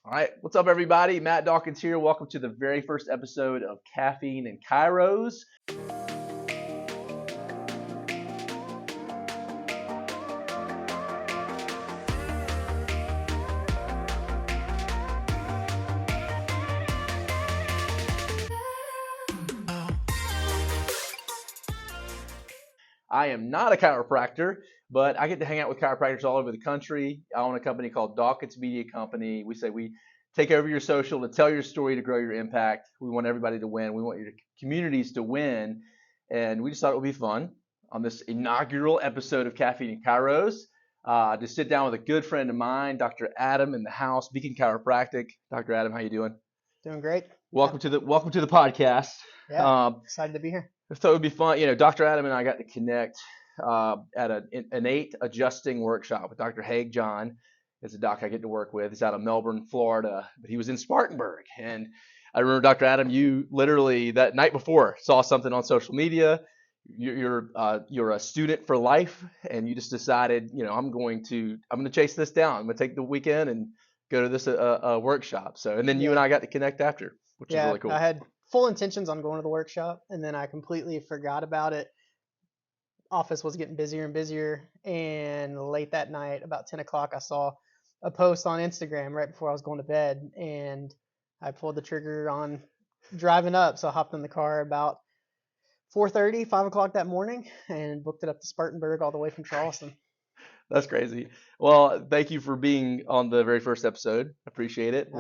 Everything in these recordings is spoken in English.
All right, what's up, everybody? Matt Dawkins here. Welcome to the very first episode of Caffeine and Chiros. I am not a chiropractor, but I get to hang out with chiropractors all over the country. I own a company called Dawkins Media Company. We say we take over your social to tell your story to grow your impact. We want everybody to win. We want your communities to win. And we just thought it would be fun on this inaugural episode of Caffeine and Chiros to sit down with a good friend of mine, Dr. Adam in the house, Beacon Chiropractic. Dr. Adam, how you doing? Doing great. Welcome to the podcast. Yeah, excited to be here. So it would be fun. Dr. Adam and I got to connect at an innate adjusting workshop with Dr. Haig John. Is a doc I get to work with. He's out of Melbourne, Florida, but he was in Spartanburg. And I remember, Dr. Adam, you literally that night before saw something on social media. You're a student for life, and you just decided, I'm going to chase this down. I'm going to take the weekend and go to this workshop. So, and then you and I got to connect after, which is really cool. I had full intentions on going to the workshop, and then I completely forgot about it. Office was getting busier and busier, and late that night, about 10 o'clock, I saw a post on Instagram right before I was going to bed, and I pulled the trigger on driving up. So I hopped in the car about 4:30, 5 o'clock that morning, and booked it up to Spartanburg all the way from Charleston. That's crazy. Well, thank you for being on the very first episode. Appreciate it.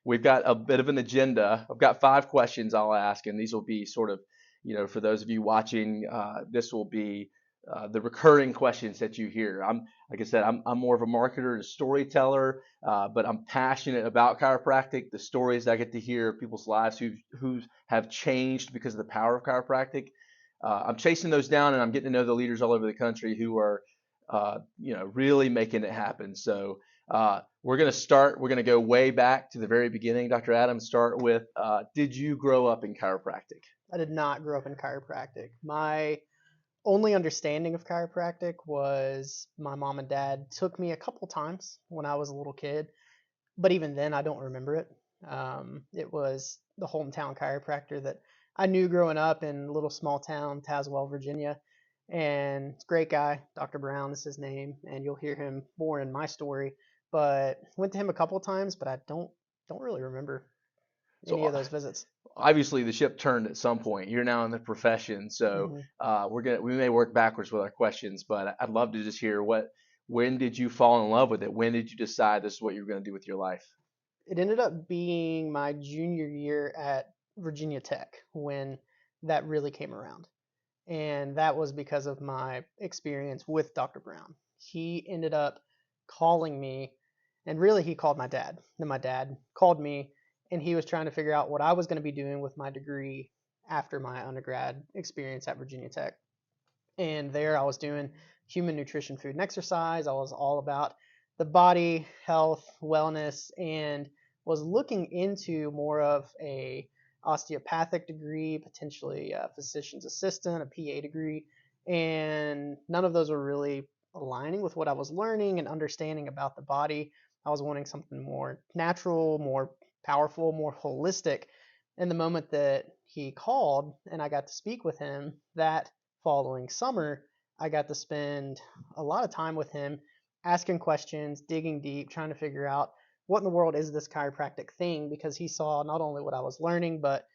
We've got a bit of an agenda. I've got 5 questions I'll ask, and these will be sort of, for those of you watching, this will be the recurring questions that you hear. Like I said, I'm more of a marketer and a storyteller, but I'm passionate about chiropractic. The stories I get to hear, people's lives who have changed because of the power of chiropractic. I'm chasing those down, and I'm getting to know the leaders all over the country who are, really making it happen. So we're going to go way back to the very beginning. Dr. Adam, start with, did you grow up in chiropractic? I did not grow up in chiropractic. My only understanding of chiropractic was my mom and dad took me a couple times when I was a little kid, but even then I don't remember it. It was the hometown chiropractor that I knew growing up in a little small town, Tazewell, Virginia. And it's a great guy, Dr. Brown is his name, and you'll hear him more in my story. But went to him a couple of times, but I don't really remember any of those visits. Obviously, the ship turned at some point. You're now in the profession, so we may work backwards with our questions, but I'd love to just hear when did you fall in love with it? When did you decide this is what you were going to do with your life? It ended up being my junior year at Virginia Tech when that really came around. And that was because of my experience with Dr. Brown. He ended up calling me, and really he called my dad. Then my dad called me, and he was trying to figure out what I was going to be doing with my degree after my undergrad experience at Virginia Tech. And there I was doing human nutrition, food, and exercise. I was all about the body, health, wellness, and was looking into more of a osteopathic degree, potentially a physician's assistant, a PA degree, and none of those were really aligning with what I was learning and understanding about the body. I was wanting something more natural, more powerful, more holistic. And the moment that he called and I got to speak with him that following summer, I got to spend a lot of time with him, asking questions, digging deep, trying to figure out what in the world is this chiropractic thing, because he saw not only what I was learning, but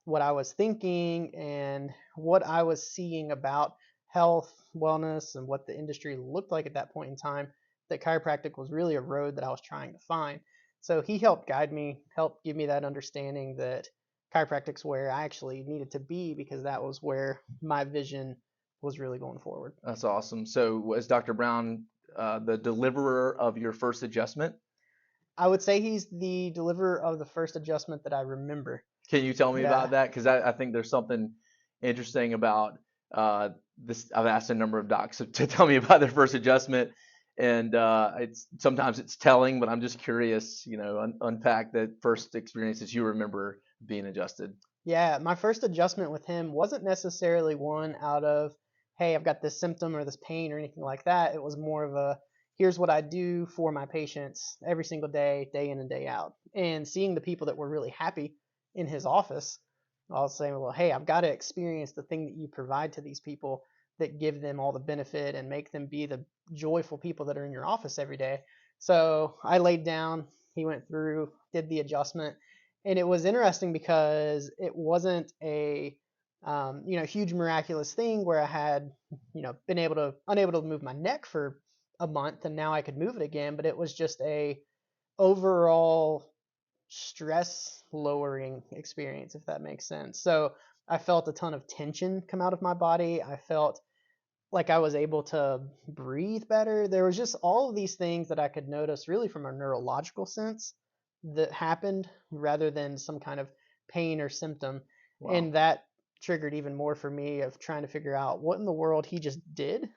what I was thinking and what I was seeing about health, wellness, and what the industry looked like at that point in time, that chiropractic was really a road that I was trying to find. So he helped guide me, helped give me that understanding that chiropractic's where I actually needed to be, because that was where my vision was really going forward. That's awesome. So was Dr. Brown the deliverer of your first adjustment? I would say he's the deliverer of the first adjustment that I remember. Can you tell me about that? Because I think there's something interesting about this. I've asked a number of docs to tell me about their first adjustment, and sometimes it's telling, but I'm just curious, unpack the first experiences you remember being adjusted. Yeah, my first adjustment with him wasn't necessarily one out of, hey, I've got this symptom or this pain or anything like that. It was more of here's what I do for my patients every single day, day in and day out. And seeing the people that were really happy in his office, I was saying, well, hey, I've got to experience the thing that you provide to these people that give them all the benefit and make them be the joyful people that are in your office every day. So I laid down, he went through, did the adjustment. And it was interesting because it wasn't a huge miraculous thing where I had, been unable to move my neck for a month and now I could move it again, but it was just a overall stress lowering experience, if that makes sense. So I felt a ton of tension come out of my body. I felt like I was able to breathe better. There was just all of these things that I could notice really from a neurological sense that happened rather than some kind of pain or symptom. Wow. And that triggered even more for me of trying to figure out what in the world he just did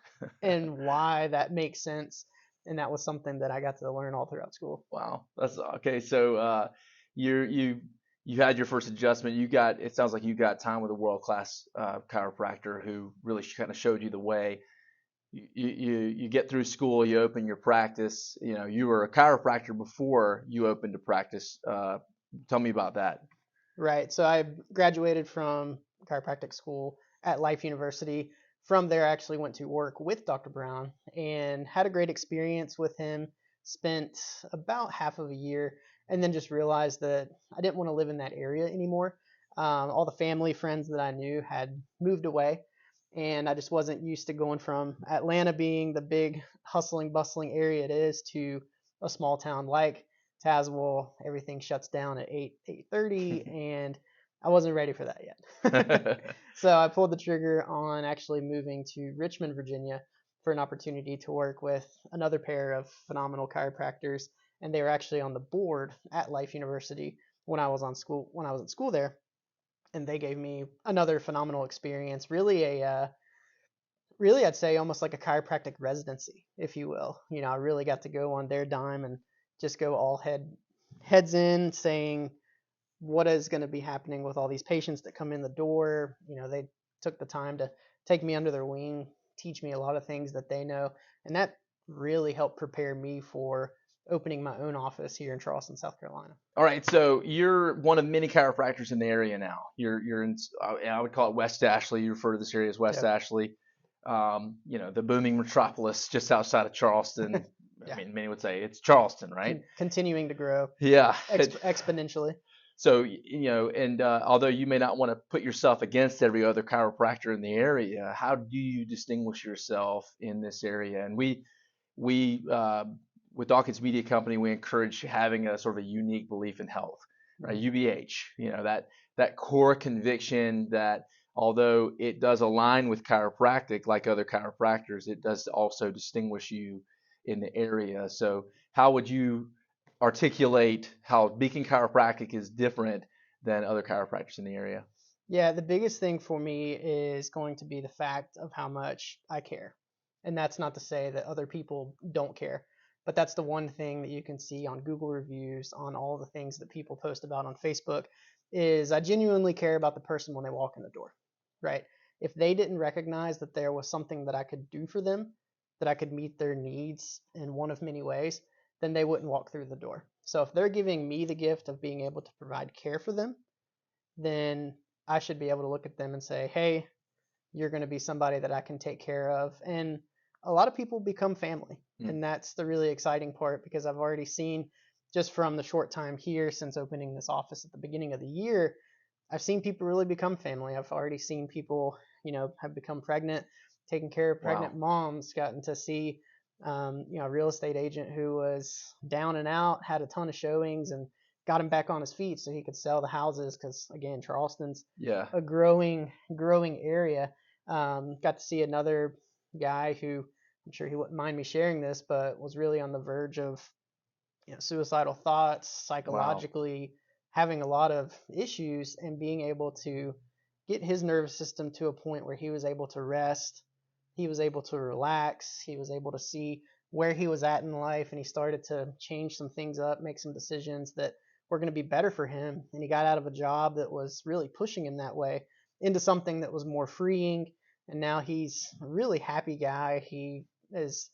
and why that makes sense. And that was something that I got to learn all throughout school. Wow. That's okay. So you had your first adjustment. It sounds like you got time with a world-class chiropractor who really kind of showed you the way. You get through school, you open your practice. You were a chiropractor before you opened a practice. Tell me about that. Right. So I graduated from chiropractic school at Life University. From there, I actually went to work with Dr. Brown and had a great experience with him. Spent about half of a year and then just realized that I didn't want to live in that area anymore. All the family friends that I knew had moved away, and I just wasn't used to going from Atlanta being the big hustling, bustling area it is to a small town like Tazewell. Everything shuts down at 8:30, and I wasn't ready for that yet. So I pulled the trigger on actually moving to Richmond, Virginia for an opportunity to work with another pair of phenomenal chiropractors, and they were actually on the board at Life University when I was in school there, and they gave me another phenomenal experience. Really I'd say almost like a chiropractic residency, if you will. I really got to go on their dime and just go all heads in, saying what is going to be happening with all these patients that come in the door. They took the time to take me under their wing, teach me a lot of things that they know, and that really helped prepare me for opening my own office here in Charleston, South Carolina. All right, so you're one of many chiropractors in the area now. You're in, I would call it West Ashley. You refer to this area as West Ashley. The booming metropolis just outside of Charleston. Yeah. I mean, many would say it's Charleston, right? Continuing to grow. Yeah. Exponentially. So, and although you may not want to put yourself against every other chiropractor in the area, how do you distinguish yourself in this area? And we with Dawkins Media Company, we encourage having a sort of a unique belief in health, right? UBH, that core conviction that although it does align with chiropractic like other chiropractors, it does also distinguish you in the area. So how would you articulate how Beacon Chiropractic is different than other chiropractors in the area? Yeah, the biggest thing for me is going to be the fact of how much I care. And that's not to say that other people don't care, but that's the one thing that you can see on Google reviews, on all the things that people post about on Facebook, is I genuinely care about the person when they walk in the door, right? If they didn't recognize that there was something that I could do for them, that I could meet their needs in one of many ways, then they wouldn't walk through the door. So if they're giving me the gift of being able to provide care for them, then I should be able to look at them and say, hey, you're going to be somebody that I can take care of. And a lot of people become family. And that's the really exciting part, because I've already seen, just from the short time here since opening this office at the beginning of the year, I've seen people really become family. I've already seen people, have become pregnant, taking care of pregnant moms, gotten to see, a real estate agent who was down and out, had a ton of showings, and got him back on his feet so he could sell the houses, because again, Charleston's a growing area. Got to see another guy who, I'm sure he wouldn't mind me sharing this, but was really on the verge of suicidal thoughts, psychologically having a lot of issues, and being able to get his nervous system to a point where he was able to rest, he was able to relax, he was able to see where he was at in life, and he started to change some things up, make some decisions that were going to be better for him. And he got out of a job that was really pushing him that way into something that was more freeing. And now he's a really happy guy. He is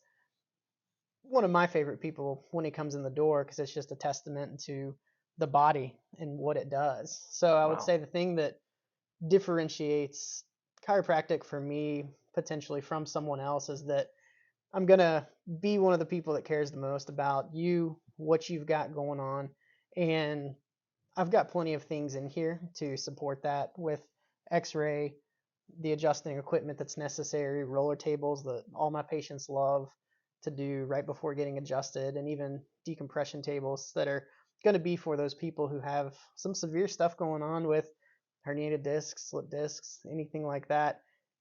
one of my favorite people when he comes in the door because it's just a testament to the body and what it does. So I would Wow. say the thing that differentiates chiropractic for me potentially from someone else is that I'm going to be one of the people that cares the most about you, what you've got going on, and I've got plenty of things in here to support that with x-ray, the adjusting equipment that's necessary, roller tables that all my patients love to do right before getting adjusted, and even decompression tables that are going to be for those people who have some severe stuff going on with herniated discs, slip discs, anything like that.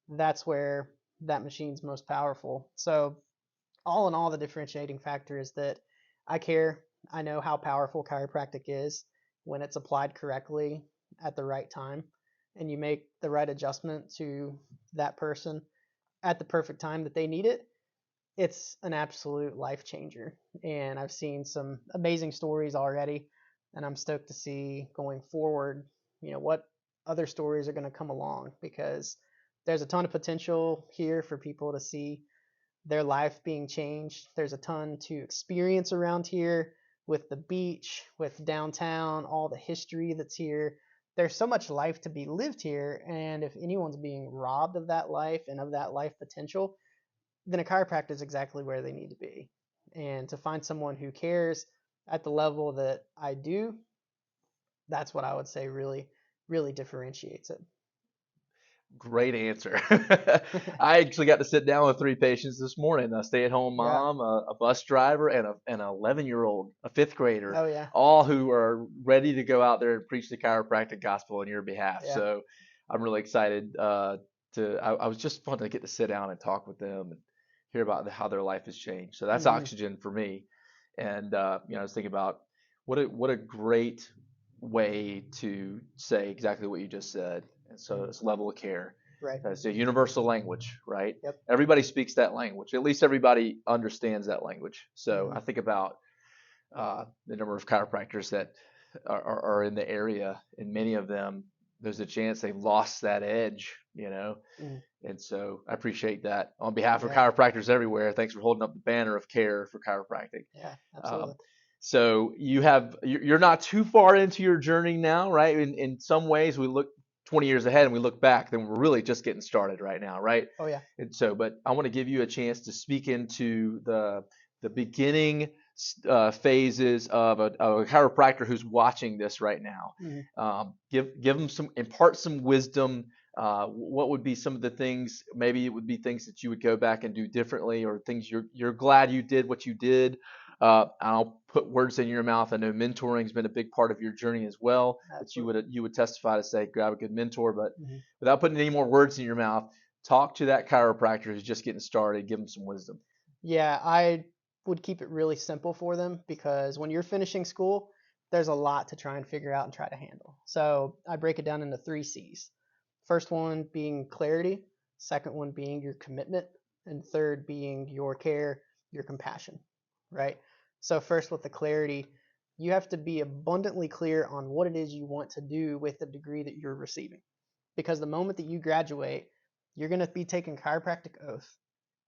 That's where that machine's most powerful. So all in all, the differentiating factor is that I care. I know how powerful chiropractic is when it's applied correctly at the right time, and you make the right adjustment to that person at the perfect time that they need it. It's an absolute life changer. And I've seen some amazing stories already, and I'm stoked to see going forward, what other stories are going to come along, because there's a ton of potential here for people to see their life being changed. There's a ton to experience around here with the beach, with downtown, all the history that's here. There's so much life to be lived here, and if anyone's being robbed of that life and of that life potential, then a chiropractor is exactly where they need to be. And to find someone who cares at the level that I do, that's what I would say really, really differentiates it. Great answer. I actually got to sit down with three patients this morning: a stay-at-home Yeah. mom, a bus driver, and an 11-year-old, a fifth grader, Oh yeah. all who are ready to go out there and preach the chiropractic gospel on your behalf. Yeah. So I'm really excited I was just fun to get to sit down and talk with them and hear about how their life has changed. So that's Mm-hmm. oxygen for me. And I was thinking about what a great way to say exactly what you just said. And so it's level of care. Right. It's a universal language, right? Yep. Everybody speaks that language. At least everybody understands that language. So Mm-hmm. I think about the number of chiropractors that are in the area, and many of them, there's a chance they've lost that edge. Mm-hmm. And so I appreciate that. On behalf of Yeah. chiropractors everywhere, thanks for holding up the banner of care for chiropractic. Yeah. Um, Absolutely. so you're not too far into your journey now, right? In some ways, we look 20 years ahead and we look back, then we're really just getting started right now, right? Oh yeah. And so, but I want to give you a chance to speak into the beginning phases of a chiropractor who's watching this right now. Mm-hmm. Give them impart some wisdom. What would be some of the things? Maybe it would be things that you would go back and do differently, or things you're glad you did what you did. I'll put words in your mouth. I know mentoring has been a big part of your journey as well. That Absolutely. you would testify to say, grab a good mentor. But Mm-hmm. without putting any more words in your mouth, talk to that chiropractor who's just getting started. Give them some wisdom. Yeah, I would keep it really simple for them because when you're finishing school, there's a lot to try and figure out and try to handle. So I break it down into 3 C's. First one being clarity, second one being your commitment, and third being your care, your compassion, right? So first with the clarity, you have to be abundantly clear on what it is you want to do with the degree that you're receiving. Because the moment that you graduate, you're going to be taking chiropractic oath.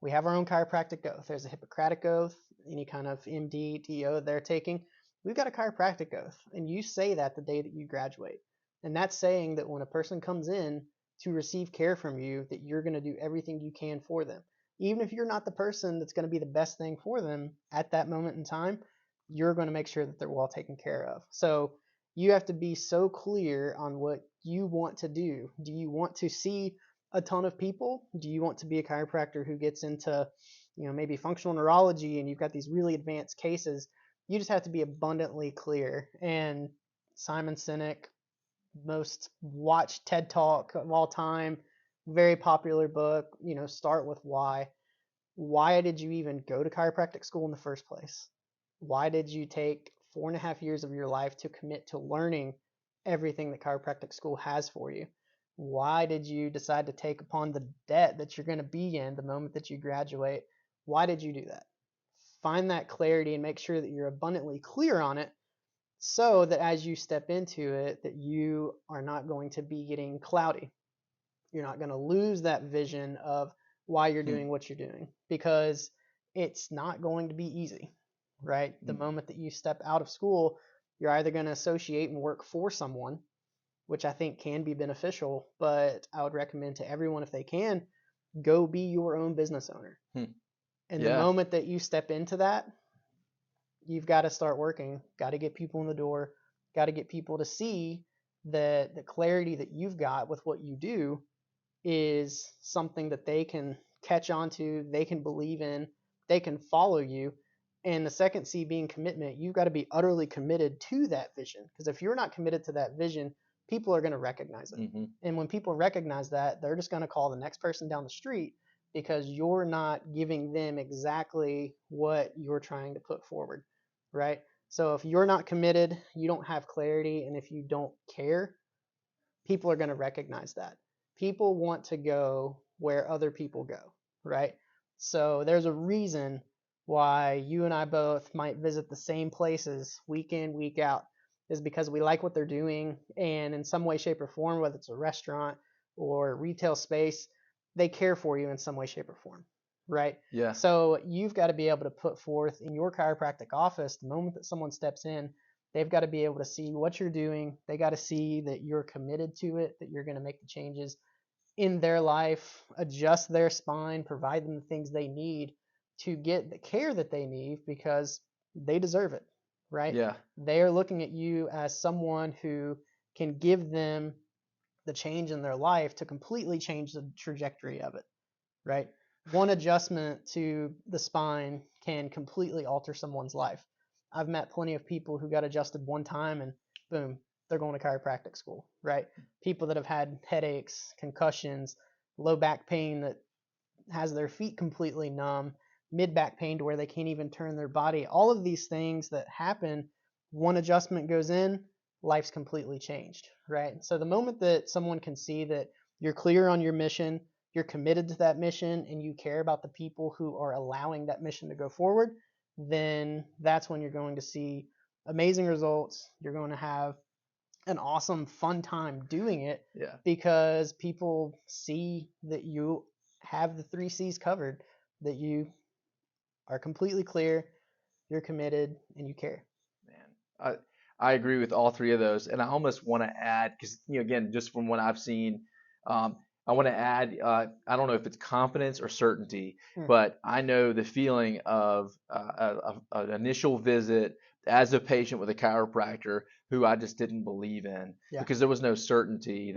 We have our own chiropractic oath. There's a Hippocratic oath, any kind of MD, DO they're taking. We've got a chiropractic oath, and you say that the day that you graduate. And that's saying that when a person comes in to receive care from you, that you're going to do everything you can for them. Even if you're not the person that's going to be the best thing for them at that moment in time, you're going to make sure that they're well taken care of. So you have to be so clear on what you want to do. Do you want to see a ton of people? Do you want to be a chiropractor who gets into, maybe functional neurology and you've got these really advanced cases? You just have to be abundantly clear. And Simon Sinek, most watched TED Talk of all time, very popular book, start with why. Why did you even go to chiropractic school in the first place? Why did you take 4.5 years of your life to commit to learning everything that chiropractic school has for you? Why did you decide to take upon the debt that you're going to be in the moment that you graduate? Why did you do that? Find that clarity and make sure that you're abundantly clear on it so that as you step into it, that you are not going to be getting cloudy. You're not going to lose that vision of why you're Hmm. doing what you're doing, because it's not going to be easy, right? The moment that you step out of school, you're either going to associate and work for someone, which I think can be beneficial, but I would recommend to everyone, if they can, go be your own business owner. And the moment that you step into that, you've got to start working, got to get people in the door, got to get people to see that the clarity that you've got with what you do is something that they can catch on to, they can believe in, they can follow you. And the second C being commitment, you've got to be utterly committed to that vision. Because if you're not committed to that vision, people are going to recognize it. And when people recognize that, they're just going to call the next person down the street because you're not giving them exactly what you're trying to put forward, right? So if you're not committed, you don't have clarity, and if you don't care, people are going to recognize that. People want to go where other people go, right? So there's a reason why you and I both might visit the same places week in, week out, is because we like what they're doing, and in some way, shape, or form, whether it's a restaurant or retail space, they care for you in some way, shape, or form, right? Yeah. So you've got to be able to put forth in your chiropractic office, the moment that someone steps in, they've got to be able to see what you're doing. They got to see that you're committed to it, that you're going to make the changes in their life, adjust their spine, provide them the things they need to get the care that they need because they deserve it, right? Yeah. They are looking at you as someone who can give them the change in their life to completely change the trajectory of it, right? One adjustment to the spine can completely alter someone's life. I've met plenty of people who got adjusted one time and boom, they're going to chiropractic school, right? People that have had headaches, concussions, low back pain that has their feet completely numb, mid back pain to where they can't even turn their body. All of these things that happen, one adjustment goes in, life's completely changed, right? So the moment that someone can see that you're clear on your mission, you're committed to that mission, and you care about the people who are allowing that mission to go forward, then that's when you're going to see amazing results. You're going to have an awesome, fun time doing it because people see that you have the 3 C's covered, that you are completely clear, you're committed, and you care. Man, I agree with all three of those, and I almost want to add because again, just from what I've seen, I want to add. I don't know if it's confidence or certainty, but I know the feeling of an initial visit as a patient with a chiropractor who I just didn't believe in because there was no certainty.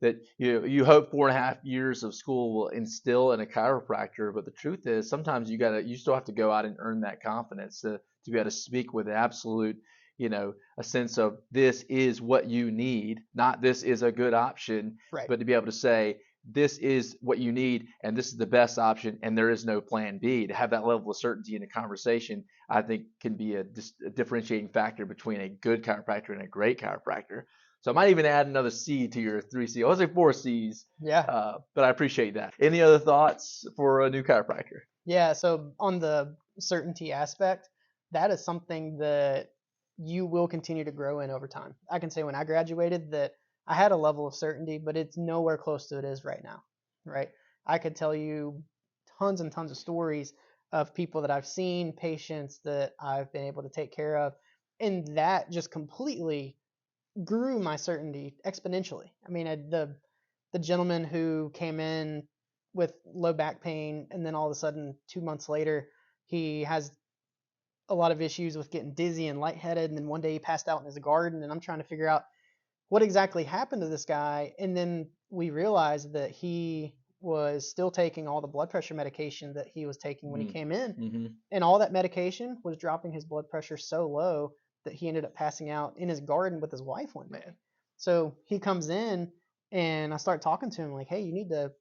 That you hope 4.5 years of school will instill in a chiropractor, but the truth is sometimes you still have to go out and earn that confidence to be able to speak with absolute, a sense of this is what you need, not this is a good option, but to be able to say this is what you need and this is the best option and there is no plan B. To have that level of certainty in a conversation, I think can be a differentiating factor between a good chiropractor and a great chiropractor. So I might even add another C to your 3C. I was like 4 C's. Yeah. But I appreciate that. Any other thoughts for a new chiropractor? Yeah. So on the certainty aspect, that is something that you will continue to grow in over time. I can say when I graduated that I had a level of certainty, but it's nowhere close to it is right now, right? I could tell you tons and tons of stories of people that I've seen, patients that I've been able to take care of, and that just completely grew my certainty exponentially. I mean, the gentleman who came in with low back pain, and then all of a sudden 2 months later, he has a lot of issues with getting dizzy and lightheaded, and then one day he passed out in his garden, and I'm trying to figure out what exactly happened to this guy. And then we realized that he was still taking all the blood pressure medication that he was taking when he came in. And all that medication was dropping his blood pressure so low that he ended up passing out in his garden with his wife one day. So he comes in and I start talking to him like, hey, you need to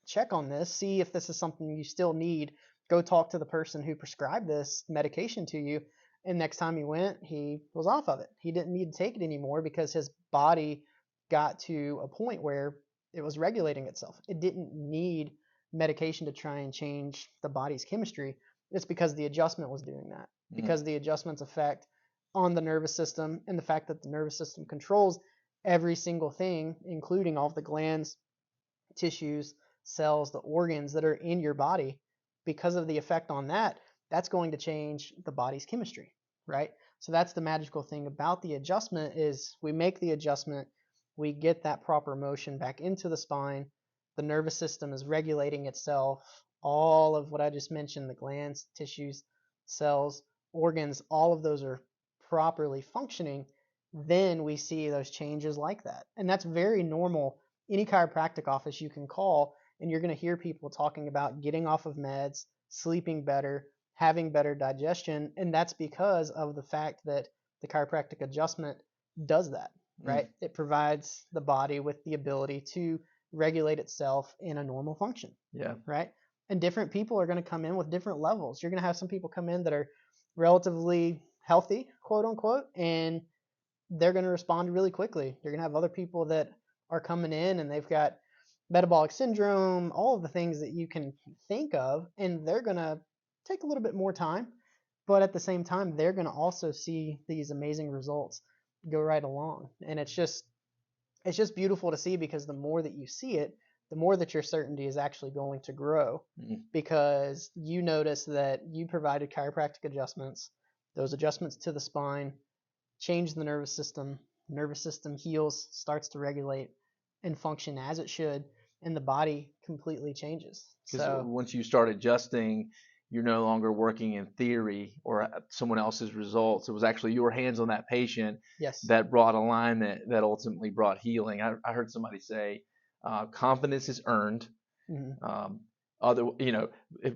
check on this, see if this is something you still need. Go talk to the person who prescribed this medication to you. And next time he went, he was off of it. He didn't need to take it anymore because his body got to a point where it was regulating itself. It didn't need medication to try and change the body's chemistry. It's because the adjustment was doing that. Because the adjustment's effect on the nervous system and the fact that the nervous system controls every single thing, including all of the glands, tissues, cells, the organs that are in your body. Because of the effect on that, that's going to change the body's chemistry, right? So that's the magical thing about the adjustment is we make the adjustment, we get that proper motion back into the spine, the nervous system is regulating itself, all of what I just mentioned, the glands, tissues, cells, organs, all of those are properly functioning, then we see those changes like that. And that's very normal. Any chiropractic office you can call, and you're going to hear people talking about getting off of meds, sleeping better, having better digestion, and that's because of the fact that the chiropractic adjustment does that, right? It provides the body with the ability to regulate itself in a normal function. Yeah. Right? And different people are going to come in with different levels. You're going to have some people come in that are relatively healthy, quote unquote, and they're going to respond really quickly. You're going to have other people that are coming in and they've got metabolic syndrome, all of the things that you can think of, and they're going to take a little bit more time, but at the same time, they're going to also see these amazing results go right along. And it's just beautiful to see, because the more that you see it, the more that your certainty is actually going to grow, because you notice that you provided chiropractic adjustments, those adjustments to the spine change the nervous system heals, starts to regulate and function as it should, and the body completely changes. Because So once you start adjusting, you're no longer working in theory or someone else's results. It was actually your hands on that patient yes, that brought alignment, that ultimately brought healing. I heard somebody say, confidence is earned.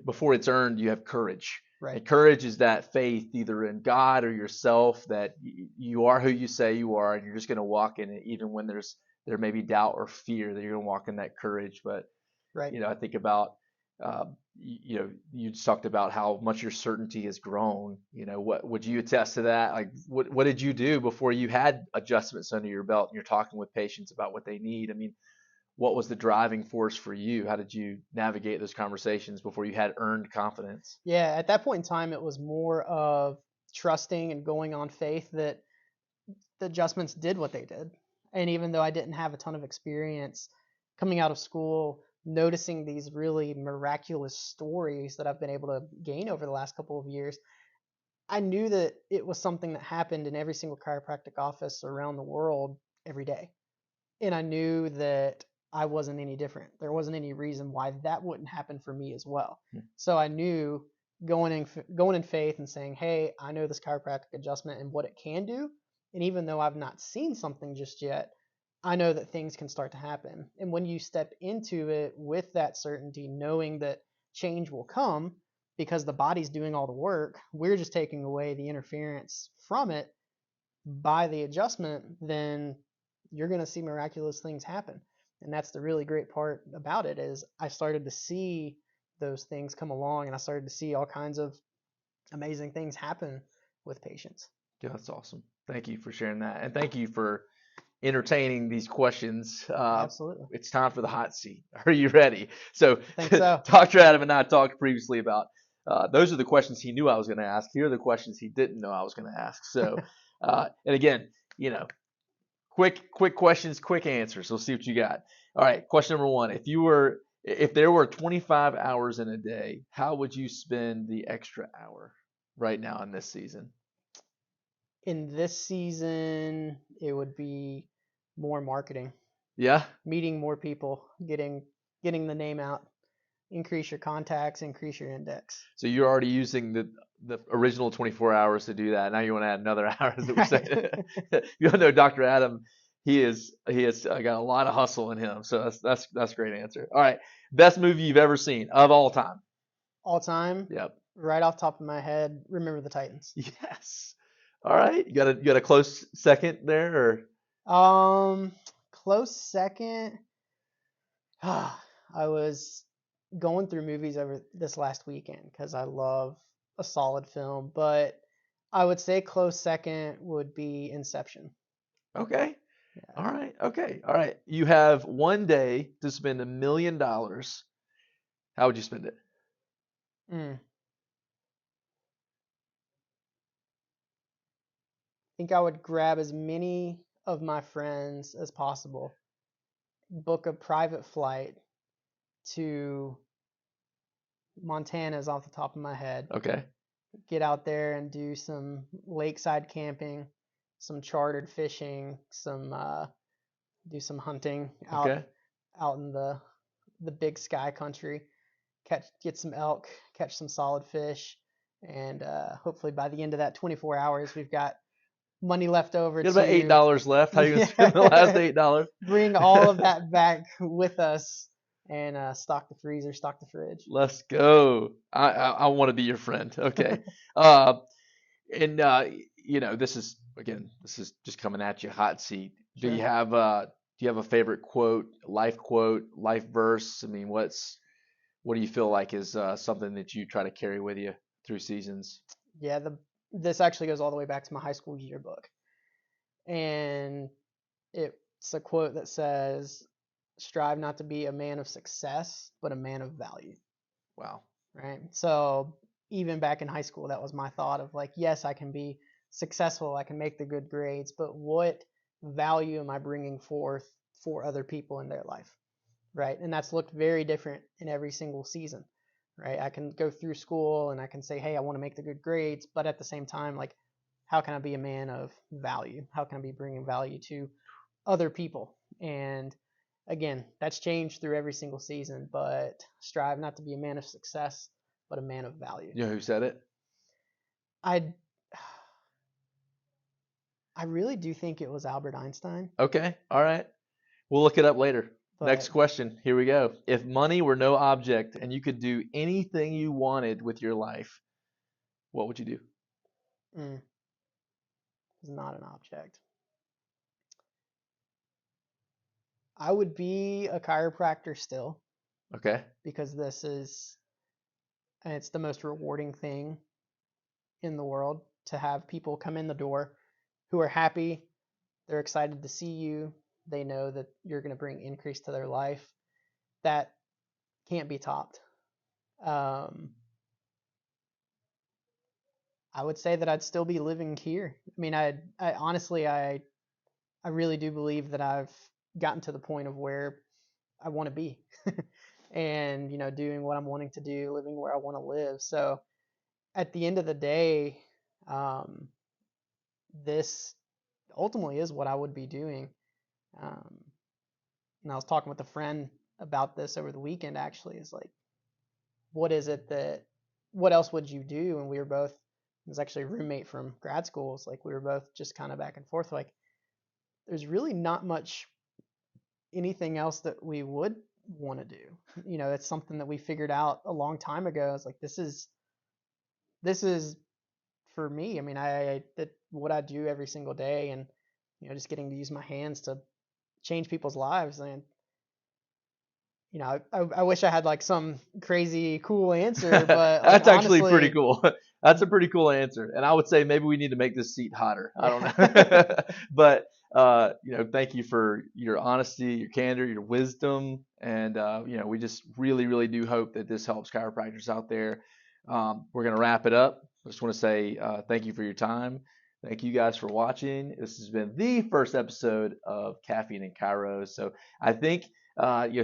Before it's earned, you have courage. right, And courage is that faith either in God or yourself that you are who you say you are, and you're just going to walk in it, even when there may be doubt or fear, that you're going to walk in that courage. But right. I think about, you just talked about how much your certainty has grown. What would you attest to that? Like, what did you do before you had adjustments under your belt and you're talking with patients about what they need? I mean, what was the driving force for you? How did you navigate those conversations before you had earned confidence? Yeah, at that point in time, it was more of trusting and going on faith that the adjustments did what they did. And even though I didn't have a ton of experience coming out of school, noticing these really miraculous stories that I've been able to gain over the last couple of years, I knew that it was something that happened in every single chiropractic office around the world every day. And I knew that I wasn't any different. There wasn't any reason why that wouldn't happen for me as well. So I knew going in faith and saying, hey, I know this chiropractic adjustment and what it can do. And even though I've not seen something just yet, I know that things can start to happen. And when you step into it with that certainty, knowing that change will come because the body's doing all the work, we're just taking away the interference from it by the adjustment, then you're going to see miraculous things happen. And that's the really great part about it, is I started to see those things come along, and I started to see all kinds of amazing things happen with patients. Yeah, that's awesome. Thank you for sharing that. And thank you for entertaining these questions. Absolutely. It's time for the hot seat. Are you ready? So, I think so. Dr. Adam and I talked previously about those are the questions he knew I was going to ask. Here are the questions he didn't know I was going to ask. So, and again, quick questions, quick answers. We'll see what you got. All right. Question number one: if there were 25 hours in a day, how would you spend the extra hour right now in this season? In this season, it would be more marketing, Yeah. meeting more people, getting the name out, increase your contacts, increase your index. So you're already using the original 24 hours to do that. Now you want to add another hour, as we're saying. You know, Dr. Adam, he has got a lot of hustle in him. So that's a great answer. All right, best movie you've ever seen of all time? All time? Yep. Right off the top of my head, Remember the Titans. Yes. All right. You got a close second there, or? Close second. I was going through movies over this last weekend because I love a solid film, but I would say close second would be Inception. Okay. Yeah. All right. Okay. All right. You have one day to spend $1 million. How would you spend it? I think I would grab as many of my friends as possible, book a private flight to Montana's off the top of my head, Okay. get out there and do some lakeside camping, some chartered fishing, some do some hunting Okay. out in the big sky country. Get some elk, catch some solid fish, and hopefully by the end of that 24 hours, we've got money left over You got about to $8 left. How you gonna spend the last $8? bring all of that back with us and stock the freezer, stock the fridge. Let's go. I want to be your friend. Okay. Uh, and this is just coming at you hot seat. Do you Sure. have a favorite quote, life verse? I mean, what do you feel like is something that you try to carry with you through seasons? Yeah, this actually goes all the way back to my high school yearbook. And it's a quote that says, strive not to be a man of success, but a man of value. Wow. Right. So even back in high school, that was my thought of like, yes, I can be successful, I can make the good grades, but what value am I bringing forth for other people in their life? Right. And that's looked very different in every single season. Right. I can go through school and I can say, hey, I want to make the good grades, but at the same time, like, how can I be a man of value? How can I be bringing value to other people? And again, that's changed through every single season, but strive not to be a man of success, but a man of value. You know who said it? I I really do think it was Albert Einstein, Okay. All right. We'll look it up later. Next but question. Here we go. If money were no object and you could do anything you wanted with your life, what would you do? it's not an object. I would be a chiropractor still Okay. because it's the most rewarding thing in the world to have people come in the door who are happy, they're excited to see you, they know that you're going to bring increase to their life. That can't be topped. Um, I would say that I'd still be living here. I mean, I honestly, I really do believe that I've gotten to the point of where I want to be, and doing what I'm wanting to do, living where I want to live. So at the end of the day, um, this ultimately is what I would be doing. Um, and I was talking with a friend about this over the weekend. Actually, is like, what is it that, what else would you do? And we were both. It was actually a roommate from grad school. It's like we were both just kind of back and forth. Like, there's really not much anything else that we would want to do. It's something that we figured out a long time ago. It's like this is for me. I mean, that what I do every single day, and just getting to use my hands to change people's lives. And I wish I had like some crazy cool answer, but like That's actually pretty honestly, cool. That's a pretty cool answer. And I would say maybe we need to make this seat hotter. I don't yeah. know. But thank you for your honesty, your candor, your wisdom, and we just really, really do hope that this helps chiropractors out there. We're gonna wrap it up. I just want to say thank you for your time. Thank you guys for watching. This has been the first episode of Caffeine and Chiros. So I think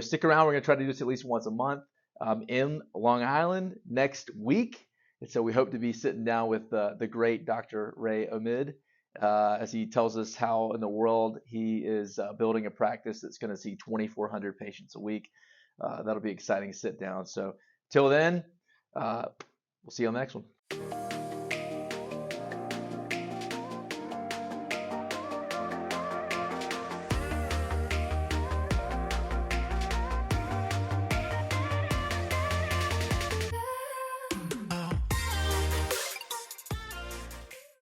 stick around. We're going to try to do this at least once a month in Long Island next week. And so we hope to be sitting down with the great Dr. Ray Omid as he tells us how in the world he is building a practice that's going to see 2,400 patients a week. That'll be exciting to sit down. So till then, we'll see you on the next one.